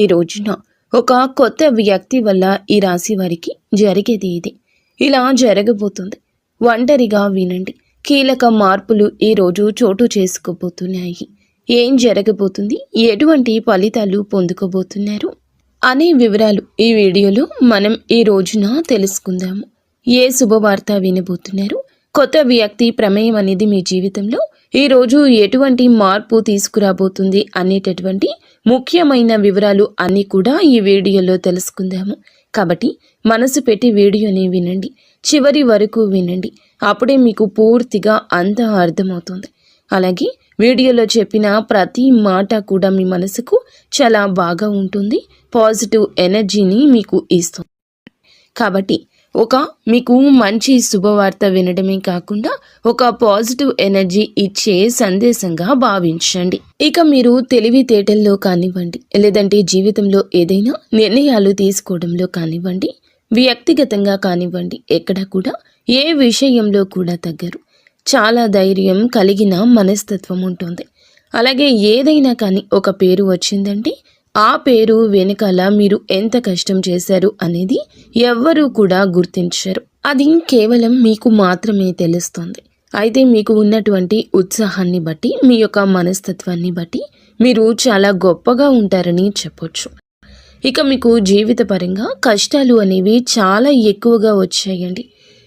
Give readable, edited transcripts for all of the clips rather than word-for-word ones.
ఈ రోజున ఒక కొత్త వ్యక్తి వల్ల ఈ రాశి వారికి జరిగేది ఇది. ఇలా జరగబోతుంది. ఒంటరిగా వినండి. కీలక మార్పులు ఈ రోజు చోటు చేసుకోబోతున్నాయి. ఏం జరగబోతుంది, ఎటువంటి ఫలితాలు పొందుకోబోతున్నారు అనే వివరాలు ఈ వీడియోలో మనం ఈ రోజున తెలుసుకుందాము. ఏ శుభవార్త వినబోతున్నారు, కొత్త వ్యక్తి ప్రమేయం అనేది మీ జీవితంలో ఈ రోజు ఎటువంటి మార్పు తీసుకురాబోతుంది అనేటటువంటి ముఖ్యమైన వివరాలు అన్నీ కూడా ఈ వీడియోలో తెలుసుకుందాము. కాబట్టి మనసు పెట్టి వీడియోని వినండి, చివరి వరకు వినండి. అప్పుడే మీకు పూర్తిగా అంతా అర్థమవుతుంది. అలాగే వీడియోలో చెప్పిన ప్రతి మాట కూడా మీ మనసుకు చాలా బాగా ఉంటుంది, పాజిటివ్ ఎనర్జీని మీకు ఇస్తుంది. కాబట్టి మీకు మంచి శుభవార్త వినడమే కాకుండా ఒక పాజిటివ్ ఎనర్జీ ఇచ్చే సందేశంగా భావించండి. ఇక మీరు తెలివితేటల్లో కానివ్వండి, లేదంటే జీవితంలో ఏదైనా నిర్ణయాలు తీసుకోవడంలో కానివ్వండి, వ్యక్తిగతంగా కానివ్వండి, ఎక్కడ కూడా ఏ విషయంలో కూడా తగ్గరు. చాలా ధైర్యం కలిగిన మనస్తత్వం ఉంటుంది. అలాగే ఏదైనా కానీ ఒక పేరు వచ్చిందంటే ఆ పేరు వెనకాల మీరు ఎంత కష్టం చేశారు అనేది ఎవ్వరూ కూడా గుర్తించరు. అది కేవలం మీకు మాత్రమే తెలుస్తుంది. అయితే మీకు ఉన్నటువంటి ఉత్సాహాన్ని బట్టి, మీ యొక్క మనస్తత్వాన్ని బట్టి మీరు చాలా గొప్పగా ఉంటారని చెప్పొచ్చు. ఇక మీకు జీవితపరంగా కష్టాలు అనేవి చాలా ఎక్కువగా వచ్చాయండి.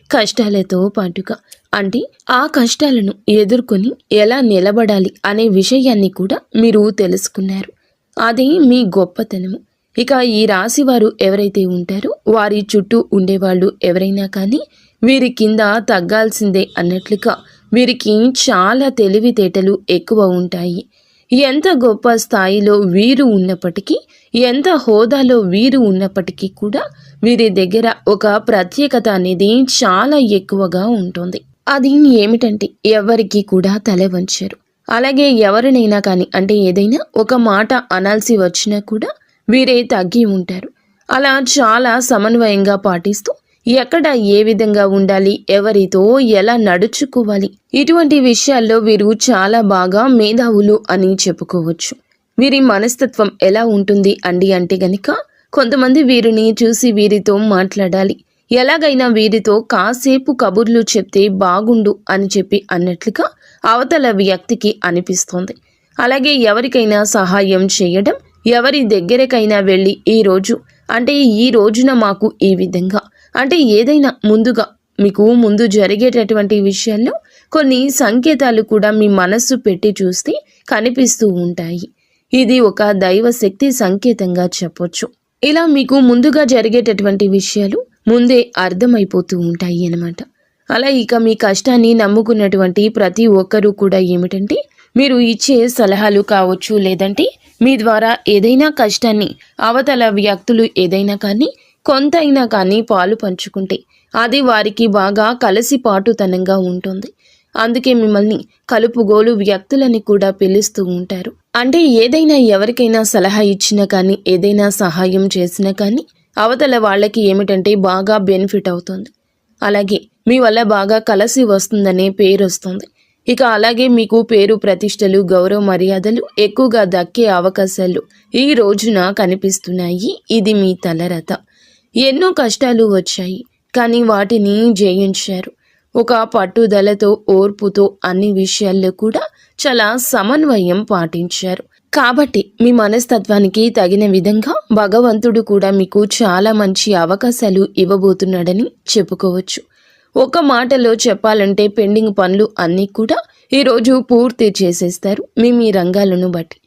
కష్టాలతో పాటుగా అంటే ఆ కష్టాలను ఎదుర్కొని ఎలా నిలబడాలి అనే విషయాన్ని కూడా మీరు తెలుసుకున్నారు. అది మీ గొప్పతనము. ఇక ఈ రాశి వారు ఎవరైతే ఉంటారో వారి చుట్టూ ఉండేవాళ్ళు ఎవరైనా కానీ వీరి కింద తగ్గాల్సిందే అన్నట్లుగా వీరికి చాలా తెలివితేటలు ఎక్కువ ఉంటాయి. ఎంత గొప్ప స్థాయిలో వీరు ఉన్నప్పటికీ, ఎంత హోదాలో వీరు ఉన్నప్పటికీ కూడా వీరి దగ్గర ఒక ప్రత్యేకత అనేది చాలా ఎక్కువగా ఉంటుంది. అది ఏమిటంటే ఎవరికి కూడా తల వంచరు. అలాగే ఎవరినైనా కానీ అంటే ఏదైనా ఒక మాట అనాల్సి వచ్చినా కూడా వీరే తగ్గి ఉంటారు. అలా చాలా సమన్వయంగా పాటిస్తూ ఎక్కడ ఏ విధంగా ఉండాలి, ఎవరితో ఎలా నడుచుకోవాలి, ఇటువంటి విషయాల్లో వీరు చాలా బాగా మేధావులు అని చెప్పుకోవచ్చు. వీరి మనస్తత్వం ఎలా ఉంటుంది అంటే గనుక కొంతమంది వీరిని చూసి వీరితో మాట్లాడాలి, ఎలాగైనా వీరితో కాసేపు కబుర్లు చెప్తే బాగుండు అని చెప్పి అన్నట్లుగా అవతల వ్యక్తికి అనిపిస్తుంది. అలాగే ఎవరికైనా సహాయం చేయడం, ఎవరి దగ్గరకైనా వెళ్ళి ఈ రోజున మాకు ఈ విధంగా అంటే ఏదైనా ముందుగా మీకు ముందు జరిగేటటువంటి విషయాల్లో కొన్ని సంకేతాలు కూడా మీ మనస్సు పెట్టి చూస్తే కనిపిస్తూ ఉంటాయి. ఇది ఒక దైవశక్తి సంకేతంగా చెప్పొచ్చు. ఇలా మీకు ముందుగా జరిగేటటువంటి విషయాలు ముందే అర్థమైపోతూ ఉంటాయి అన్నమాట. అలా ఇక మీ కష్టాన్ని నమ్ముకున్నటువంటి ప్రతి ఒక్కరూ కూడా ఏమిటంటే మీరు ఇచ్చే సలహాలు కావచ్చు, లేదంటే మీ ద్వారా ఏదైనా కష్టాన్ని అవతల వ్యక్తులు ఏదైనా కానీ కొంతైనా కానీ పాలు పంచుకుంటే అది వారికి బాగా కలిసిపాటుతనంగా ఉంటుంది. అందుకే మిమ్మల్ని కలుపుగోలు వ్యక్తులని కూడా పిలుస్తూ ఉంటారు. అంటే ఏదైనా ఎవరికైనా సలహా ఇచ్చినా కానీ, ఏదైనా సహాయం చేసినా కానీ అవతల వాళ్ళకి ఏమిటంటే బాగా బెనిఫిట్ అవుతుంది. అలాగే మీ వల్ల బాగా కలిసి వస్తుందనే పేరు వస్తుంది. ఇక అలాగే మీకు పేరు ప్రతిష్టలు, గౌరవ మర్యాదలు ఎక్కువగా దక్కే అవకాశాలు ఈ రోజున కనిపిస్తున్నాయి. ఇది మీ తలరాత. ఎన్నో కష్టాలు వచ్చాయి, కానీ వాటిని జయించారు. ఒక పట్టుదలతో, ఓర్పుతో అన్ని విషయాల్లో కూడా చాలా సమన్వయం పాటించారు. కాబట్టి మీ మనస్తత్వానికి తగిన విధంగా భగవంతుడు కూడా మీకు చాలా మంచి అవకాశాలు ఇవ్వబోతున్నాడని చెప్పుకోవచ్చు. ఒక మాటలో చెప్పాలంటే పెండింగ్ పనులు అన్నీ కూడా ఈరోజు పూర్తి చేసేస్తారు. మీ రంగాలను బట్టి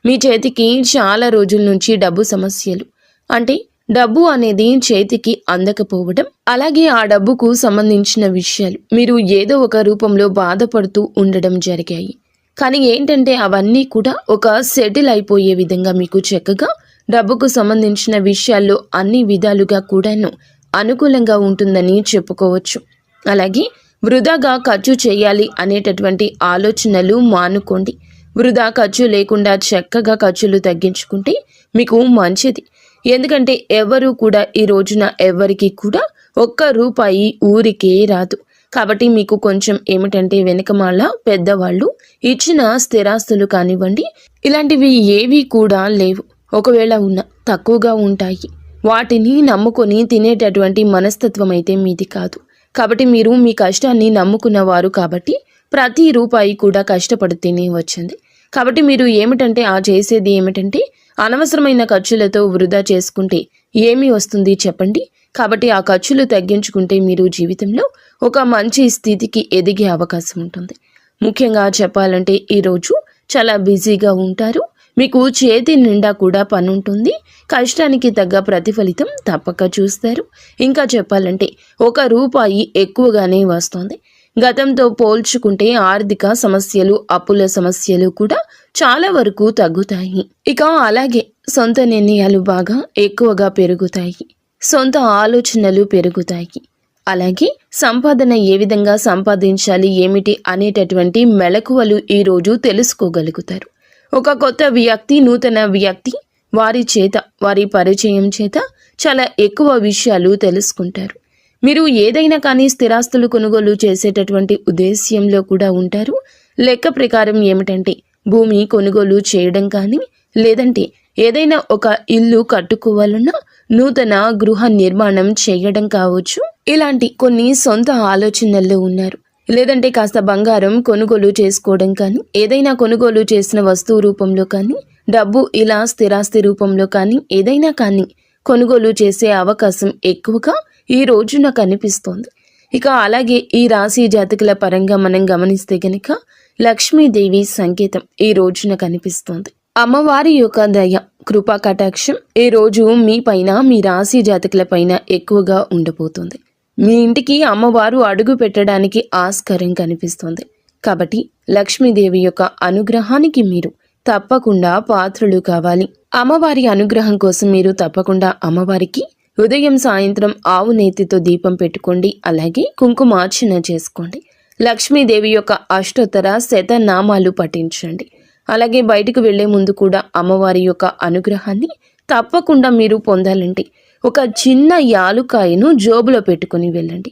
మీ చేతికి చాలా రోజుల నుంచి డబ్బు సమస్యలు, అంటే డబ్బు అనేది చేతికి అందకపోవడం, అలాగే ఆ డబ్బుకు సంబంధించిన విషయాలు మీరు ఏదో ఒక రూపంలో బాధపడుతూ ఉండడం జరిగాయి. కానీ ఏంటంటే అవన్నీ కూడా ఒక సెటిల్ అయిపోయే విధంగా మీకు చక్కగా డబ్బుకు సంబంధించిన విషయాల్లో అన్ని విధాలుగా కూడాను అనుకూలంగా ఉంటుందని చెప్పుకోవచ్చు. అలాగే వృధాగా ఖర్చు చేయాలి అనేటటువంటి ఆలోచనలు మానుకోండి. వృధా ఖర్చు లేకుండా చక్కగా ఖర్చులు తగ్గించుకుంటే మీకు మంచిది. ఎందుకంటే ఎవరు కూడా ఈ రోజున ఎవరికి కూడా ఒక్క రూపాయి ఊరికే రాదు. కాబట్టి మీకు కొంచెం ఏమిటంటే వెనకమాల పెద్దవాళ్ళు ఇచ్చిన స్థిరాస్తులు కానివ్వండి, ఇలాంటివి ఏవి కూడా లేవు. ఒకవేళ ఉన్న తక్కువగా ఉంటాయి. వాటిని నమ్ముకొని తినేటటువంటి మనస్తత్వం అయితే మీది కాదు. కాబట్టి మీరు మీ కష్టాన్ని నమ్ముకున్నవారు కాబట్టి ప్రతి రూపాయి కూడా కష్టపడితేనే వచ్చింది. కాబట్టి మీరు ఏమిటంటే చేసేది ఏమిటంటే అనవసరమైన ఖర్చులతో వృధా చేసుకుంటే ఏమి వస్తుంది చెప్పండి. కాబట్టి ఆ ఖర్చులు తగ్గించుకుంటే మీరు జీవితంలో ఒక మంచి స్థితికి ఎదిగే అవకాశం ఉంటుంది. ముఖ్యంగా చెప్పాలంటే ఈరోజు చాలా బిజీగా ఉంటారు. మీకు చేతి నిండా కూడా పని ఉంటుంది. కష్టానికి తగ్గ ప్రతిఫలితం తప్పక చూస్తారు. ఇంకా చెప్పాలంటే రూపాయి ఎక్కువగానే వస్తుంది. గతంతో పోల్చుకుంటే ఆర్థిక సమస్యలు, అప్పుల సమస్యలు కూడా చాలా వరకు తగ్గుతాయి. ఇక అలాగే సొంత నిర్ణయాలు బాగా ఎక్కువగా పెరుగుతాయి. సొంత ఆలోచనలు పెరుగుతాయి. అలాగే సంపాదన ఏ విధంగా సంపాదించాలి ఏమిటి అనేటటువంటి మెళకువలు ఈరోజు తెలుసుకోగలుగుతారు. ఒక కొత్త వ్యక్తి, నూతన వ్యక్తి వారి పరిచయం చేత చాలా ఎక్కువ విషయాలు తెలుసుకుంటారు. మీరు ఏదైనా కానీ స్థిరాస్తులు కొనుగోలు చేసేటటువంటి ఉద్దేశ్యంలో కూడా ఉంటారు. లెక్క ప్రకారం ఏమిటంటే భూమి కొనుగోలు చేయడం కానీ, లేదంటే ఏదైనా ఒక ఇల్లు కట్టుకోవాలన్నా నూతన గృహ నిర్మాణం చేయడం కావచ్చు. ఇలాంటి కొన్ని సొంత ఆలోచనల్లో ఉన్నారు. లేదంటే కాస్త బంగారం కొనుగోలు చేసుకోవడం కానీ, ఏదైనా కొనుగోలు చేసిన వస్తువు రూపంలో కానీ, డబ్బు ఇలా స్థిరాస్తి రూపంలో కానీ ఏదైనా కానీ కొనుగోలు చేసే అవకాశం ఎక్కువగా ఈ రోజున కనిపిస్తోంది. ఇక అలాగే ఈ రాశి జాతకుల పరంగా మనం గమనిస్తే గనక లక్ష్మీదేవి సంకేతం ఈ రోజున కనిపిస్తోంది. అమ్మవారి యొక్క దయ, కృపా కటాక్షం ఈ రోజు మీ పైన, మీ రాశి జాతకుల పైన ఎక్కువగా ఉండబోతుంది. మీ ఇంటికి అమ్మవారు అడుగు పెట్టడానికి ఆస్కారం కనిపిస్తోంది. కాబట్టి లక్ష్మీదేవి యొక్క అనుగ్రహానికి మీరు తప్పకుండా పాత్రులు కావాలి. అమ్మవారి అనుగ్రహం కోసం మీరు తప్పకుండా అమ్మవారికి ఉదయం సాయంత్రం ఆవు నేతితో దీపం పెట్టుకోండి. అలాగే కుంకుమార్చన చేసుకోండి. లక్ష్మీదేవి యొక్క అష్టోత్తర శతనామాలు పఠించండి. అలాగే బయటకు వెళ్లే ముందు కూడా అమ్మవారి యొక్క అనుగ్రహాన్ని తప్పకుండా మీరు పొందాలంటే ఒక చిన్న యాలుకాయను జోబులో పెట్టుకుని వెళ్ళండి.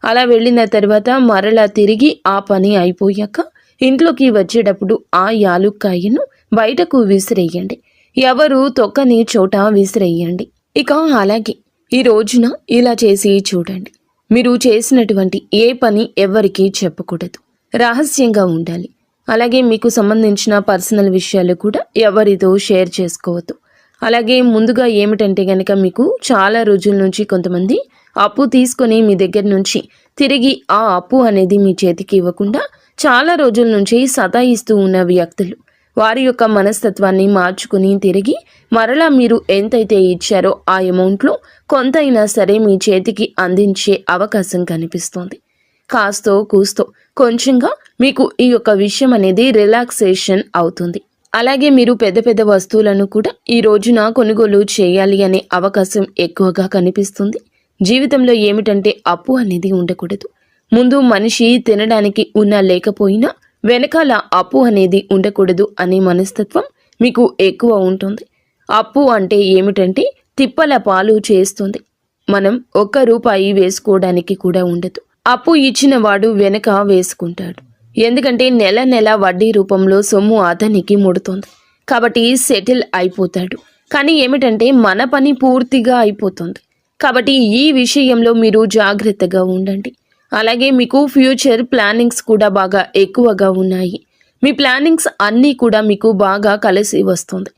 అలా వెళ్ళిన తర్వాత మరలా తిరిగి ఆ పని అయిపోయాక ఇంట్లోకి వచ్చేటప్పుడు ఆ యాలుకాయను బయటకు విసిరేయండి. ఎవరు తొక్కని చోట విసిరేయండి. ఇక అలాగే ఈ రోజున ఇలా చేసి చూడండి. మీరు చేసినటువంటి ఏ పని ఎవరికీ చెప్పకూడదు, రహస్యంగా ఉండాలి. అలాగే మీకు సంబంధించిన పర్సనల్ విషయాలు కూడా ఎవరితో షేర్ చేసుకోవద్దు. అలాగే ముందుగా ఏమిటంటే గనక మీకు చాలా రోజుల నుంచి కొంతమంది అప్పు తీసుకొని మీ దగ్గర నుంచి తిరిగి ఆ అప్పు అనేది మీ చేతికి ఇవ్వకుండా చాలా రోజుల నుంచి సతాయిస్తూ ఉన్న వ్యక్తులు వారి యొక్క మనస్తత్వాన్ని మార్చుకుని తిరిగి మరలా మీరు ఎంతైతే ఇచ్చారో ఆ అమౌంట్లో కొంతైనా సరే మీ చేతికి అందించే అవకాశం కనిపిస్తోంది. కాస్తో కూస్తో కొంచెంగా మీకు ఈ యొక్క విషయం అనేది రిలాక్సేషన్ అవుతుంది. అలాగే మీరు పెద్ద పెద్ద వస్తువులను కూడా ఈ రోజున కొనుగోలు చేయాలి అనే అవకాశం ఎక్కువగా కనిపిస్తుంది. జీవితంలో ఏమిటంటే అప్పు అనేది ఉండకూడదు. ముందు మనిషి తినడానికి ఉన్నా లేకపోయినా వెనకాల అప్పు అనేది ఉండకూడదు అనే మనస్తత్వం మీకు ఎక్కువ ఉంటుంది. అప్పు అంటే ఏమిటంటే తిప్పల పాలు చేస్తుంది. మనం రూపాయి వేసుకోవడానికి కూడా ఉండదు. అప్పు ఇచ్చిన వాడు వెనక వేసుకుంటాడు. ఎందుకంటే నెల నెల వడ్డీ రూపంలో సొమ్ము అతనికి ముడుతుంది. కాబట్టి సెటిల్ అయిపోతాడు. కానీ ఏమిటంటే మన పని పూర్తిగా అయిపోతుంది. కాబట్టి ఈ విషయంలో మీరు జాగ్రత్తగా ఉండండి. అలాగే మీకు ఫ్యూచర్ ప్లానింగ్స్ కూడా బాగా ఎక్కువగా ఉన్నాయి. మీ ప్లానింగ్స్ అన్నీ కూడా మీకు బాగా కలిసి వస్తుంది.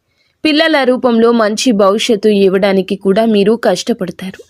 పిల్లల రూపంలో మంచి భవిష్యత్తు ఇవ్వడానికి కూడా మీరు కష్టపడతారు.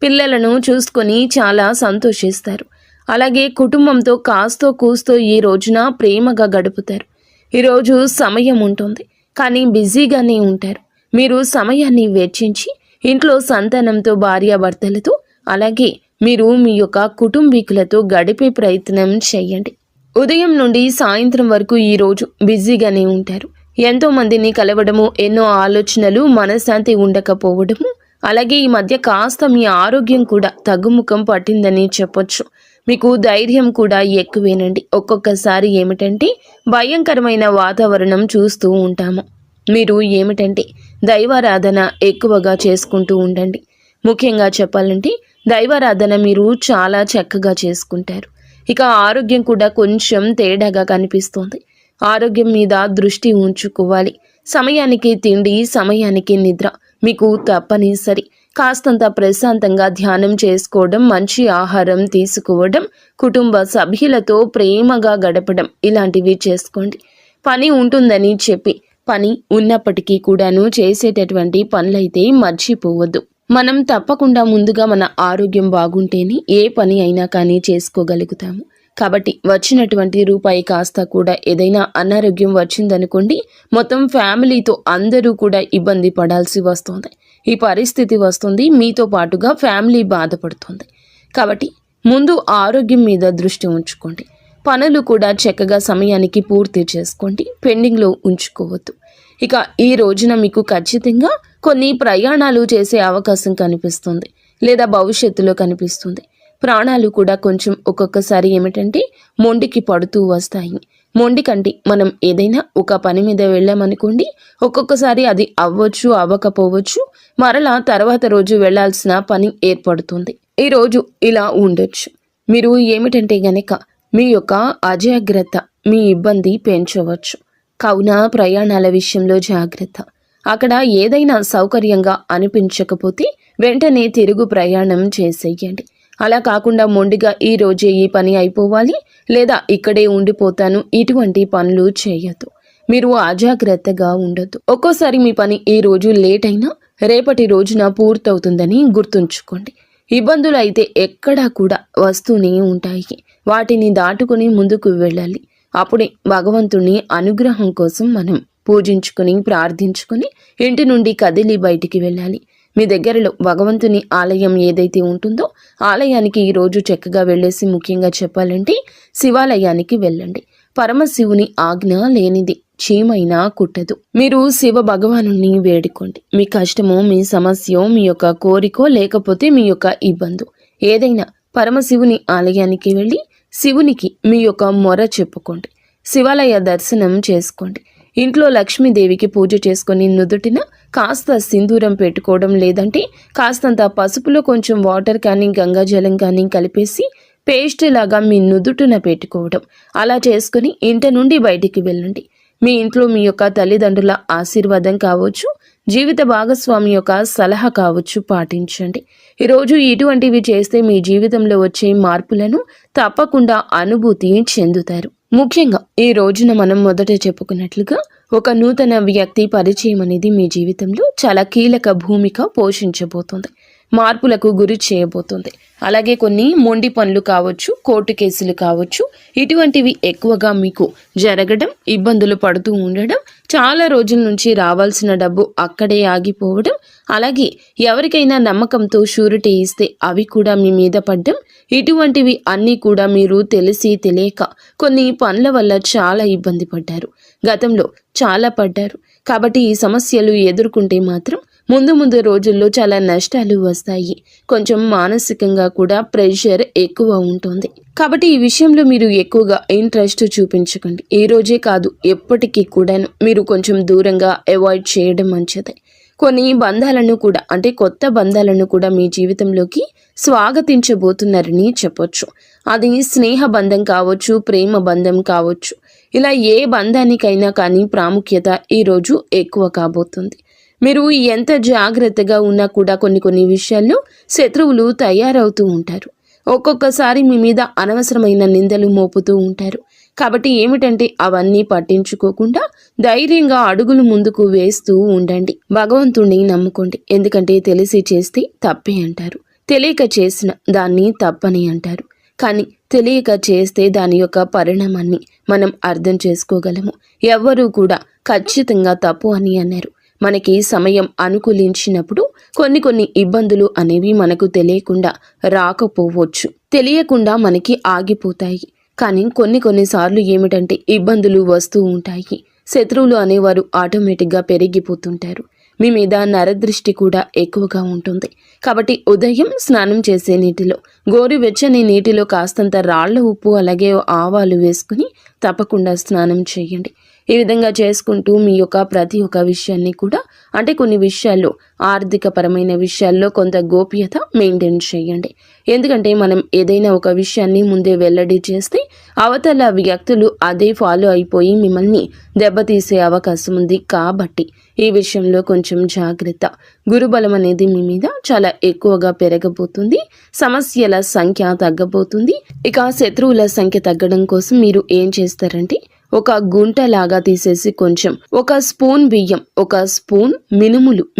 పిల్లలను చూసుకొని చాలా సంతోషిస్తారు. అలాగే కుటుంబంతో కాస్తో కూస్తో ఈ రోజున ప్రేమగా గడుపుతారు. ఈరోజు సమయం ఉంటుంది, కానీ బిజీగానే ఉంటారు. మీరు సమయాన్ని వెచ్చించి ఇంట్లో సంతానంతో, భార్యాభర్తలతో, అలాగే మీరు మీ యొక్క కుటుంబీకులతో గడిపే ప్రయత్నం చేయండి. ఉదయం నుండి సాయంత్రం వరకు ఈరోజు బిజీగానే ఉంటారు. ఎంతో మందిని కలవడము, ఎన్నో ఆలోచనలు, మనశ్శాంతి ఉండకపోవడము, అలాగే ఈ మధ్య కాస్త మీ ఆరోగ్యం కూడా తగ్గుముఖం పట్టిందని చెప్పొచ్చు. మీకు ధైర్యం కూడా ఎక్కువేనండి. ఒక్కొక్కసారి ఏమిటంటే భయంకరమైన వాతావరణం చూస్తూ ఉంటాము. మీరు ఏమిటంటే దైవారాధన ఎక్కువగా చేసుకుంటూ ఉండండి. ముఖ్యంగా చెప్పాలంటే దైవారాధన మీరు చాలా చక్కగా చేసుకుంటారు. ఇక ఆరోగ్యం కూడా కొంచెం తేడాగా కనిపిస్తోంది. ఆరోగ్యం మీద దృష్టి ఉంచుకోవాలి. సమయానికి తిండి, సమయానికి నిద్ర మీకు తప్పనిసరి. కాస్తంత ప్రశాంతంగా ధ్యానం చేసుకోవడం, మంచి ఆహారం తీసుకోవడం, కుటుంబ సభ్యులతో ప్రేమగా గడపడం ఇలాంటివి చేసుకోండి. పని ఉంటుందని చెప్పి పని ఉన్నప్పటికీ కూడాను చేసేటటువంటి పనులైతే మర్చిపోవద్దు. మనం తప్పకుండా ముందుగా మన ఆరోగ్యం బాగుంటేనే ఏ పని అయినా కానీ చేసుకోగలుగుతాము. కాబట్టి వచ్చినటువంటి రూపాయి కాస్త కూడా ఏదైనా అనారోగ్యం వచ్చిందనుకోండి, మొత్తం ఫ్యామిలీతో అందరూ కూడా ఇబ్బంది పడాల్సి వస్తుంది. ఈ పరిస్థితి వస్తుంది, మీతో పాటుగా ఫ్యామిలీ బాధపడుతుంది. కాబట్టి ముందు ఆరోగ్యం మీద దృష్టి ఉంచుకోండి. పనులు కూడా చక్కగా సమయానికి పూర్తి చేసుకోండి, పెండింగ్లో ఉంచుకోవద్దు. ఇక ఈ రోజున మీకు ఖచ్చితంగా కొన్ని ప్రయాణాలు చేసే అవకాశం కనిపిస్తుంది, లేదా భవిష్యత్తులో కనిపిస్తుంది. ప్రాణాలు కూడా కొంచెం ఒక్కొక్కసారి ఏమిటంటే మొండికి పడుతూ వస్తాయి. మొండి కంటే మనం ఏదైనా ఒక పని మీద వెళ్ళామనుకోండి, ఒక్కొక్కసారి అది అవ్వచ్చు, అవ్వకపోవచ్చు, మరలా తర్వాత రోజు వెళ్లాల్సిన పని ఏర్పడుతుంది. ఈ రోజు ఇలా ఉండొచ్చు. మీరు ఏమిటంటే గనక మీ యొక్క అజాగ్రత్త మీ ఇబ్బంది పెంచవచ్చు. కావున ప్రయాణాల విషయంలో జాగ్రత్త. అక్కడ ఏదైనా సౌకర్యంగా అనిపించకపోతే వెంటనే తిరుగు ప్రయాణం చేసేయండి. అలా కాకుండా మొండిగా ఈ రోజే ఈ పని అయిపోవాలి, లేదా ఇక్కడే ఉండిపోతాను, ఇటువంటి పనులు చేయొద్దు. మీరు అజాగ్రత్తగా ఉండొద్దు. ఒక్కోసారి మీ పని ఈ రోజు లేట్ అయినా రేపటి రోజున పూర్తవుతుందని గుర్తుంచుకోండి. ఇబ్బందులు అయితే ఎక్కడా కూడా వస్తూనే ఉంటాయి. వాటిని దాటుకుని ముందుకు వెళ్ళాలి. అప్పుడే భగవంతుని అనుగ్రహం కోసం మనం పూజించుకుని ప్రార్థించుకుని ఇంటి నుండి కదిలి బయటికి వెళ్ళాలి. మీ దగ్గరలో భగవంతుని ఆలయం ఏదైతే ఉంటుందో ఆలయానికి ఈరోజు చక్కగా వెళ్ళేసి, ముఖ్యంగా చెప్పాలంటే శివాలయానికి వెళ్ళండి. పరమశివుని ఆజ్ఞ లేనిది చీమైనా కుట్టదు. మీరు శివ భగవాను వేడుకోండి. మీ కష్టమో, మీ సమస్యో, మీ యొక్క కోరికో, లేకపోతే మీ యొక్క ఇబ్బందు ఏదైనా పరమశివుని ఆలయానికి వెళ్ళి శివునికి మీ యొక్క మొర చెప్పుకోండి. శివాలయ దర్శనం చేసుకోండి. ఇంట్లో లక్ష్మీదేవికి పూజ చేసుకొని నుదుటిన కాస్త సింధూరం పెట్టుకోవడం, లేదంటే కాస్తంత పసుపులో కొంచెం వాటర్ కానీ గంగాజలం కానీ కలిపేసి పేస్ట్ లాగా మీ నుదుటిన పెట్టుకోవడం, అలా చేసుకుని ఇంటి నుండి బయటికి వెళ్ళండి. మీ ఇంట్లో మీ యొక్క తల్లిదండ్రుల ఆశీర్వాదం కావచ్చు, జీవిత భాగస్వామి యొక్క సలహా కావచ్చు, పాటించండి. ఈరోజు ఇటువంటివి చేస్తే మీ జీవితంలో వచ్చే మార్పులను తప్పకుండా అనుభూతి చెందుతారు. ముఖ్యంగా ఈ రోజున మనం మొదట చెప్పుకున్నట్లుగా ఒక నూతన వ్యక్తి పరిచయం అనేది మీ జీవితంలో చాలా కీలక భూమిక పోషించబోతుంది, మార్పులకు గురి చేయబోతుంది. అలాగే కొన్ని మొండి పనులు కావచ్చు, కోర్టు కేసులు కావచ్చు, ఇటువంటివి ఎక్కువగా మీకు జరగడం, ఇబ్బందులు పడుతూ ఉండడం, చాలా రోజుల నుంచి రావాల్సిన డబ్బు అక్కడే ఆగిపోవడం, అలాగే ఎవరికైనా నమ్మకంతో షూరిటీ ఇస్తే అవి కూడా మీ మీద పడ్డం, ఇటువంటివి అన్నీ కూడా మీరు తెలిసి తెలియక కొన్ని పనుల వల్ల చాలా ఇబ్బంది పడ్డారు. గతంలో చాలా పడ్డారు. కాబట్టి ఈ సమస్యలు ఎదుర్కొంటే మాత్రం ముందు రోజుల్లో చాలా నష్టాలు వస్తాయి. కొంచెం మానసికంగా కూడా ప్రెషర్ ఎక్కువ ఉంటుంది. కాబట్టి ఈ విషయంలో మీరు ఎక్కువగా ఇంట్రెస్ట్ చూపించకండి. ఈ రోజే కాదు, ఎప్పటికీ కూడాను మీరు కొంచెం దూరంగా అవాయిడ్ చేయడం మంచిది. కొన్ని బంధాలను కూడా, అంటే కొత్త బంధాలను కూడా మీ జీవితంలోకి స్వాగతించబోతున్నారని చెప్పొచ్చు. అది స్నేహ బంధం కావచ్చు, ప్రేమ బంధం కావచ్చు. ఇలా ఏ బంధానికైనా కానీ ప్రాముఖ్యత ఈరోజు ఎక్కువ కాబోతుంది. మీరు ఎంత జాగ్రత్తగా ఉన్నా కూడా కొన్ని విషయాల్లో శత్రువులు తయారవుతూ ఉంటారు. ఒక్కొక్కసారి మీ మీద అనవసరమైన నిందలు మోపుతూ ఉంటారు. కాబట్టి ఏమిటంటే అవన్నీ పట్టించుకోకుండా ధైర్యంగా అడుగులు ముందుకు వేస్తూ ఉండండి. భగవంతుణ్ణి నమ్ముకోండి. ఎందుకంటే తెలిసి చేస్తే తప్పే అంటారు, తెలియక చేసిన దాన్ని తప్పని అంటారు. కానీ తెలియక చేస్తే దాని యొక్క పరిణామాన్ని మనం అర్థం చేసుకోగలము. ఎవ్వరూ కూడా ఖచ్చితంగా తప్పు అని అన్నారు. మనకి సమయం అనుకూలించినప్పుడు కొన్ని ఇబ్బందులు అనేవి మనకు తెలియకుండా రాకపోవచ్చు, తెలియకుండా మనకి ఆగిపోతాయి. కానీ కొన్నిసార్లు ఏమిటంటే ఇబ్బందులు వస్తూ ఉంటాయి. శత్రువులు అనేవారు ఆటోమేటిక్గా పెరిగిపోతుంటారు. మీ మీద నరదృష్టి కూడా ఎక్కువగా ఉంటుంది. కాబట్టి ఉదయం స్నానం చేసే నీటిలో, గోరువెచ్చని నీటిలో కాస్తంత రాళ్ల ఉప్పు అలాగే ఆవాలు వేసుకుని తప్పకుండా స్నానం చేయండి. ఈ విధంగా చేసుకుంటూ మీ యొక్క ప్రతి ఒక్క విషయాన్ని కూడా అంటే కొన్ని విషయాల్లో ఆర్థిక పరమైన విషయాల్లో కొంత గోప్యత మెయింటైన్ చేయండి. ఎందుకంటే మనం ఏదైనా ఒక విషయాన్ని ముందే వెల్లడి చేస్తే అవతల వ్యక్తులు అదే ఫాలో అయిపోయి మిమ్మల్ని దెబ్బతీసే అవకాశం ఉంది. కాబట్టి ఈ విషయంలో కొంచెం జాగ్రత్త. గురుబలం అనేది మీ మీద చాలా ఎక్కువగా పెరగబోతుంది. సమస్యల సంఖ్య తగ్గబోతుంది. ఇక శత్రువుల సంఖ్య తగ్గడం కోసం మీరు ఏం చేస్తారంటే ఒక గుంట లాగా తీసేసి కొంచెం ఒక స్పూన్ బియ్యం, ఒక స్పూన్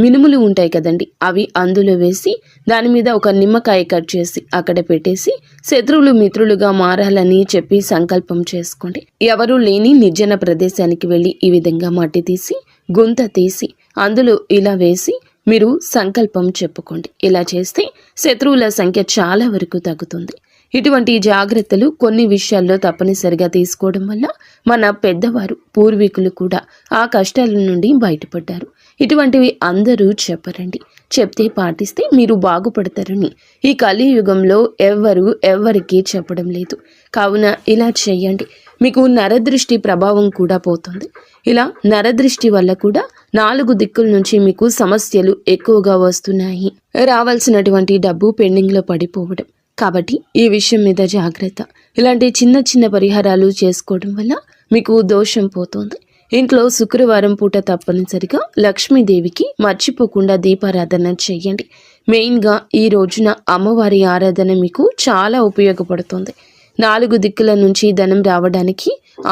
మినుములు ఉంటాయి కదండి, అవి అందులో వేసి దాని మీద ఒక నిమ్మకాయ కట్ చేసి అక్కడ పెట్టేసి శత్రువులు మిత్రులుగా మారాలని చెప్పి సంకల్పం చేసుకోండి. ఎవరూ లేని నిర్జన ప్రదేశానికి వెళ్ళి ఈ విధంగా మట్టి తీసి గుంత తీసి అందులో ఇలా వేసి మీరు సంకల్పం చెప్పుకోండి. ఇలా చేస్తే శత్రువుల సంఖ్య చాలా వరకు తగ్గుతుంది. ఇటువంటి జాగ్రత్తలు కొన్ని విషయాల్లో తప్పనిసరిగా తీసుకోవడం వల్ల మన పెద్దవారు పూర్వీకులు కూడా ఆ కష్టాల నుండి బయటపడ్డారు. ఇటువంటివి అందరూ చెప్పరండి. చెప్తే పాటిస్తే మీరు బాగుపడతారని ఈ కలియుగంలో ఎవరికి చెప్పడం లేదు. కావున ఇలా చేయండి. మీకు నరదృష్టి ప్రభావం కూడా పోతుంది. ఇలా నరదృష్టి వల్ల కూడా 4 దిక్కుల నుంచి మీకు సమస్యలు ఎక్కువగా వస్తున్నాయి. రావాల్సినటువంటి డబ్బు పెండింగ్లో పడిపోవడం. కాబట్టి ఈ విషయం మీద జాగ్రత్త. ఇలాంటి చిన్న చిన్న పరిహారాలు చేసుకోవడం వల్ల మీకు దోషం పోతుంది. ఇంట్లో శుక్రవారం పూట తప్పనిసరిగా లక్ష్మీదేవికి మర్చిపోకుండా దీపారాధన చేయండి. మెయిన్గా ఈ రోజున అమ్మవారి ఆరాధన మీకు చాలా ఉపయోగపడుతుంది. 4 దిక్కుల నుంచి ధనం రావడానికి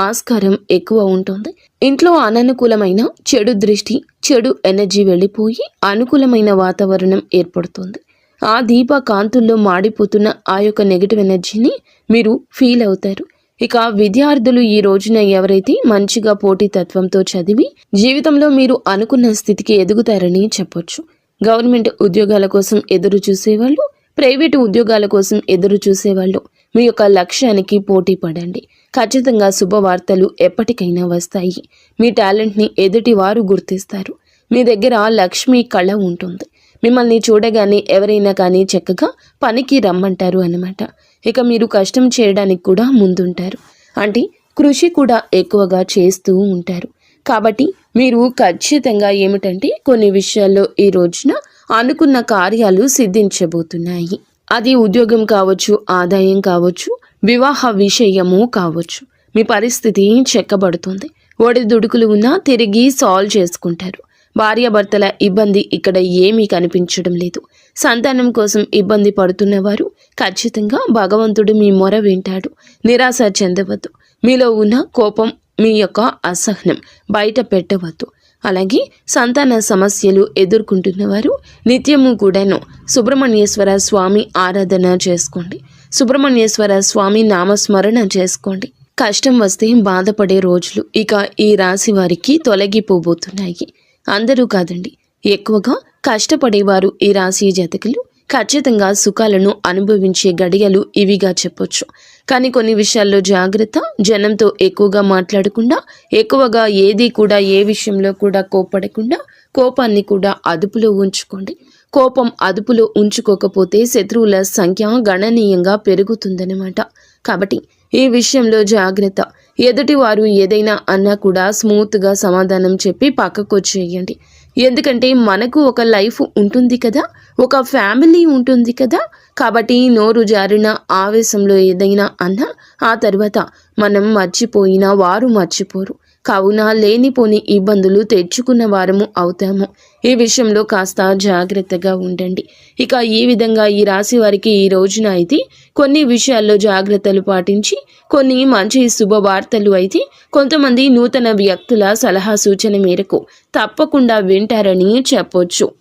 ఆస్కారం ఎక్కువ ఉంటుంది. ఇంట్లో అననుకూలమైన చెడు దృష్టి, చెడు ఎనర్జీ వెళ్ళిపోయి అనుకూలమైన వాతావరణం ఏర్పడుతుంది. ఆ దీప కాంతుల్లో మాడిపోతున్న ఆ యొక్క నెగిటివ్ ఎనర్జీని మీరు ఫీల్ అవుతారు. ఇక విద్యార్థులు ఈ రోజున ఎవరైతే మంచిగా పోటీతత్వంతో చదివి జీవితంలో మీరు అనుకున్న స్థితికి ఎదుగుతారని చెప్పొచ్చు. గవర్నమెంట్ ఉద్యోగాల కోసం ఎదురు చూసేవాళ్ళు, ప్రైవేటు ఉద్యోగాల కోసం ఎదురు చూసేవాళ్ళు మీ యొక్క లక్ష్యానికి పోటీ పడండి. ఖచ్చితంగా శుభవార్తలు ఎప్పటికైనా వస్తాయి. మీ టాలెంట్ని ఎదుటి వారు గుర్తిస్తారు. మీ దగ్గర లక్ష్మీ కళ ఉంటుంది. మిమ్మల్ని చూడగానే ఎవరైనా కానీ చక్కగా పనికి రమ్మంటారు అన్నమాట. ఇక మీరు కష్టం చేయడానికి కూడా ముందుంటారు. అంటే కృషి కూడా ఎక్కువగా చేస్తూ ఉంటారు. కాబట్టి మీరు ఖచ్చితంగా ఏమిటంటే కొన్ని విషయాల్లో ఈ రోజున అనుకున్న కార్యాలు సిద్ధించబోతున్నాయి. అది ఉద్యోగం కావచ్చు, ఆదాయం కావచ్చు, వివాహ విషయము కావచ్చు. మీ పరిస్థితి చెక్కబడుతుంది. ఒడిదుడుకులు ఉన్నా తిరిగి సాల్వ్ చేసుకుంటారు. భార్యాభర్తల ఇబ్బంది ఇక్కడ ఏమీ కనిపించడం లేదు. సంతానం కోసం ఇబ్బంది పడుతున్నవారు ఖచ్చితంగా భగవంతుడు మీ మొర వింటాడు. నిరాశ చెందవద్దు. మీలో ఉన్న కోపం, మీ యొక్క అసహనం బయట పెట్టవద్దు. అలాగే సంతాన సమస్యలు ఎదుర్కొంటున్నవారు నిత్యము కూడాను సుబ్రహ్మణ్యేశ్వర స్వామి ఆరాధన చేసుకోండి. సుబ్రహ్మణ్యేశ్వర స్వామి నామస్మరణ చేసుకోండి. కష్టం వస్తే బాధపడే రోజులు ఇక ఈ రాశి వారికి తొలగిపోబోతున్నాయి. అందరూ కాదండి, ఎక్కువగా కష్టపడేవారు ఈ రాశి జాతకులు ఖచ్చితంగా సుఖాలను అనుభవించే గడియలు ఇవిగా చెప్పొచ్చు. కానీ కొన్ని విషయాల్లో జాగ్రత్త. జనంతో ఎక్కువగా మాట్లాడకుండా, ఎక్కువగా ఏది కూడా ఏ విషయంలో కూడా కోప్పడకుండా కోపాన్ని కూడా అదుపులో ఉంచుకోండి. కోపం అదుపులో ఉంచుకోకపోతే శత్రువుల సంఖ్య గణనీయంగా పెరుగుతుందన్నమాట. కాబట్టి ఈ విషయంలో జాగ్రత్త. ఎదుటివారు ఏదైనా అన్నా కూడా స్మూత్గా సమాధానం చెప్పి పక్కకు వచ్చేయండి. ఎందుకంటే మనకు ఒక లైఫ్ ఉంటుంది కదా, ఒక ఫ్యామిలీ ఉంటుంది కదా. కాబట్టి నోరు జారిన ఆవేశంలో ఏదైనా అన్నా ఆ తర్వాత మనం మర్చిపోయినా వారు మర్చిపోరు. కావున లేనిపోని ఇబ్బందులు తెచ్చుకున్న వారము అవుతాము. ఈ విషయంలో కాస్త జాగ్రత్తగా ఉండండి. ఇక ఈ విధంగా ఈ రాశి వారికి ఈ రోజున అయితే కొన్ని విషయాల్లో జాగ్రత్తలు పాటించి కొన్ని మంచి శుభవార్తలు అయితే కొంతమంది నూతన వ్యక్తుల సలహా సూచన మేరకు తప్పకుండా వింటారని చెప్పొచ్చు.